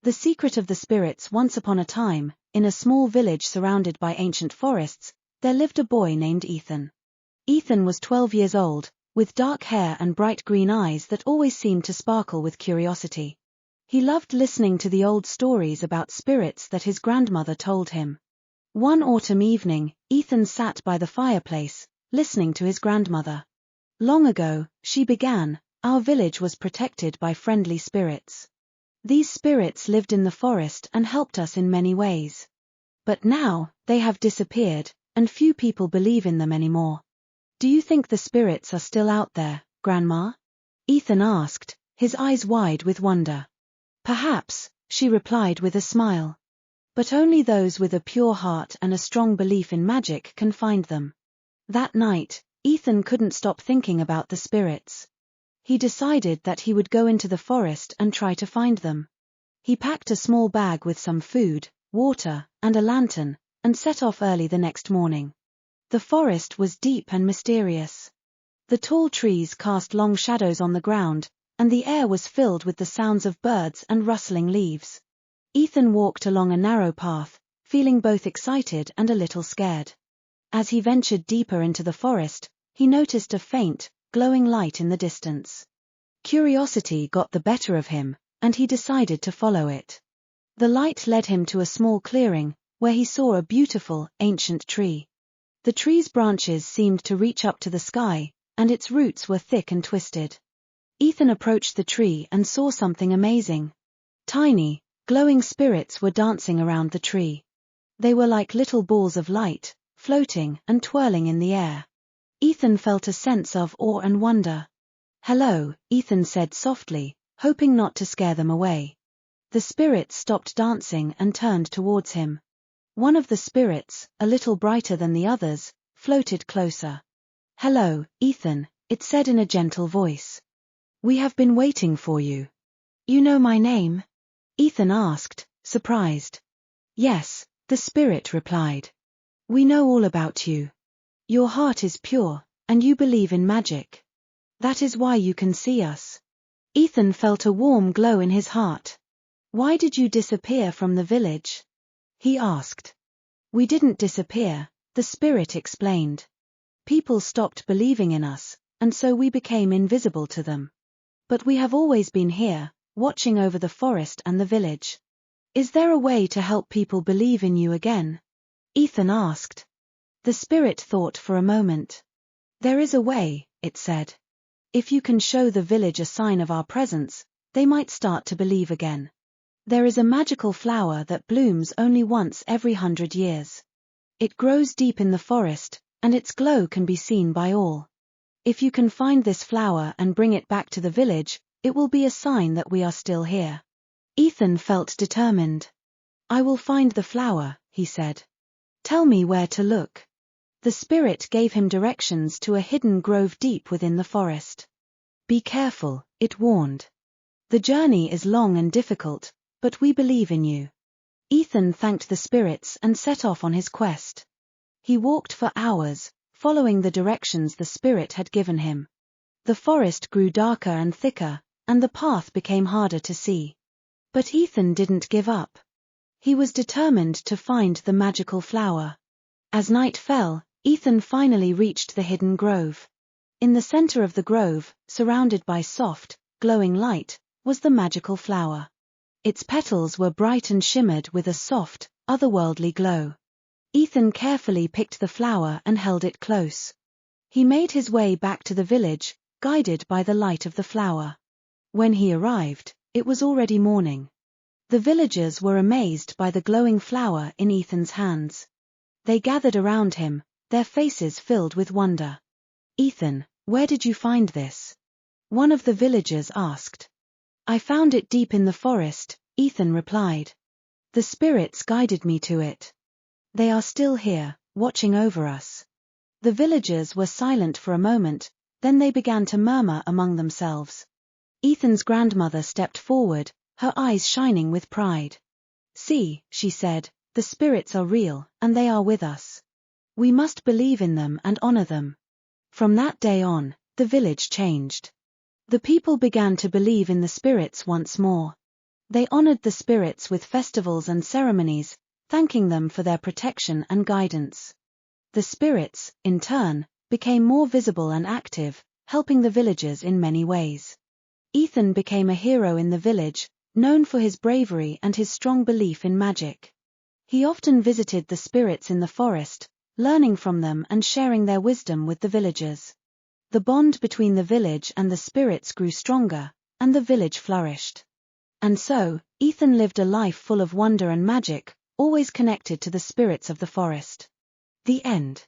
The secret of the spirits. Once upon a time, in a small village surrounded by ancient forests, there lived a boy named Ethan. Ethan was 12 years old, with dark hair and bright green eyes that always seemed to sparkle with curiosity. He loved listening to the old stories about spirits that his grandmother told him. One autumn evening, Ethan sat by the fireplace, listening to his grandmother. Long ago, she began, our village was protected by friendly spirits. These spirits lived in the forest and helped us in many ways. But now, they have disappeared, and few people believe in them anymore. Do you think the spirits are still out there, Grandma? Ethan asked, his eyes wide with wonder. Perhaps, she replied with a smile. But only those with a pure heart and a strong belief in magic can find them. That night, Ethan couldn't stop thinking about the spirits. He decided that he would go into the forest and try to find them. He packed a small bag with some food, water, and a lantern, and set off early the next morning. The forest was deep and mysterious. The tall trees cast long shadows on the ground, and the air was filled with the sounds of birds and rustling leaves. Ethan walked along a narrow path, feeling both excited and a little scared. As he ventured deeper into the forest, he noticed a faint, glowing light in the distance. Curiosity got the better of him, and he decided to follow it. The light led him to a small clearing, where he saw a beautiful, ancient tree. The tree's branches seemed to reach up to the sky, and its roots were thick and twisted. Ethan approached the tree and saw something amazing. Tiny, glowing spirits were dancing around the tree. They were like little balls of light, floating and twirling in the air. Ethan felt a sense of awe and wonder. "Hello," Ethan said softly, hoping not to scare them away. The spirits stopped dancing and turned towards him. One of the spirits, a little brighter than the others, floated closer. "Hello, Ethan," it said in a gentle voice. "We have been waiting for you." "You know my name?" Ethan asked, surprised. "Yes," the spirit replied. "We know all about you. Your heart is pure, and you believe in magic. That is why you can see us." Ethan felt a warm glow in his heart. "Why did you disappear from the village?" he asked. "We didn't disappear," the spirit explained. "People stopped believing in us, and so we became invisible to them. But we have always been here, watching over the forest and the village. Is there a way to help people believe in you again?" Ethan asked. The spirit thought for a moment. "There is a way," it said. "If you can show the village a sign of our presence, they might start to believe again. There is a magical flower that blooms only once every 100 years. It grows deep in the forest, and its glow can be seen by all. If you can find this flower and bring it back to the village, it will be a sign that we are still here." Ethan felt determined. "I will find the flower," he said. "Tell me where to look." The spirit gave him directions to a hidden grove deep within the forest. "Be careful," it warned. "The journey is long and difficult, but we believe in you." Ethan thanked the spirits and set off on his quest. He walked for hours, following the directions the spirit had given him. The forest grew darker and thicker, and the path became harder to see. But Ethan didn't give up. He was determined to find the magical flower. As night fell, Ethan finally reached the hidden grove. In the center of the grove, surrounded by soft, glowing light, was the magical flower. Its petals were bright and shimmered with a soft, otherworldly glow. Ethan carefully picked the flower and held it close. He made his way back to the village, guided by the light of the flower. When he arrived, it was already morning. The villagers were amazed by the glowing flower in Ethan's hands. They gathered around him, their faces filled with wonder. "Ethan, where did you find this?" one of the villagers asked. "I found it deep in the forest," Ethan replied. "The spirits guided me to it. They are still here, watching over us." The villagers were silent for a moment, then they began to murmur among themselves. Ethan's grandmother stepped forward, her eyes shining with pride. "See," she said, "the spirits are real, and they are with us. We must believe in them and honor them." From that day on, the village changed. The people began to believe in the spirits once more. They honored the spirits with festivals and ceremonies, thanking them for their protection and guidance. The spirits, in turn, became more visible and active, helping the villagers in many ways. Ethan became a hero in the village, known for his bravery and his strong belief in magic. He often visited the spirits in the forest, learning from them and sharing their wisdom with the villagers. The bond between the village and the spirits grew stronger, and the village flourished. And so, Ethan lived a life full of wonder and magic, always connected to the spirits of the forest. The end.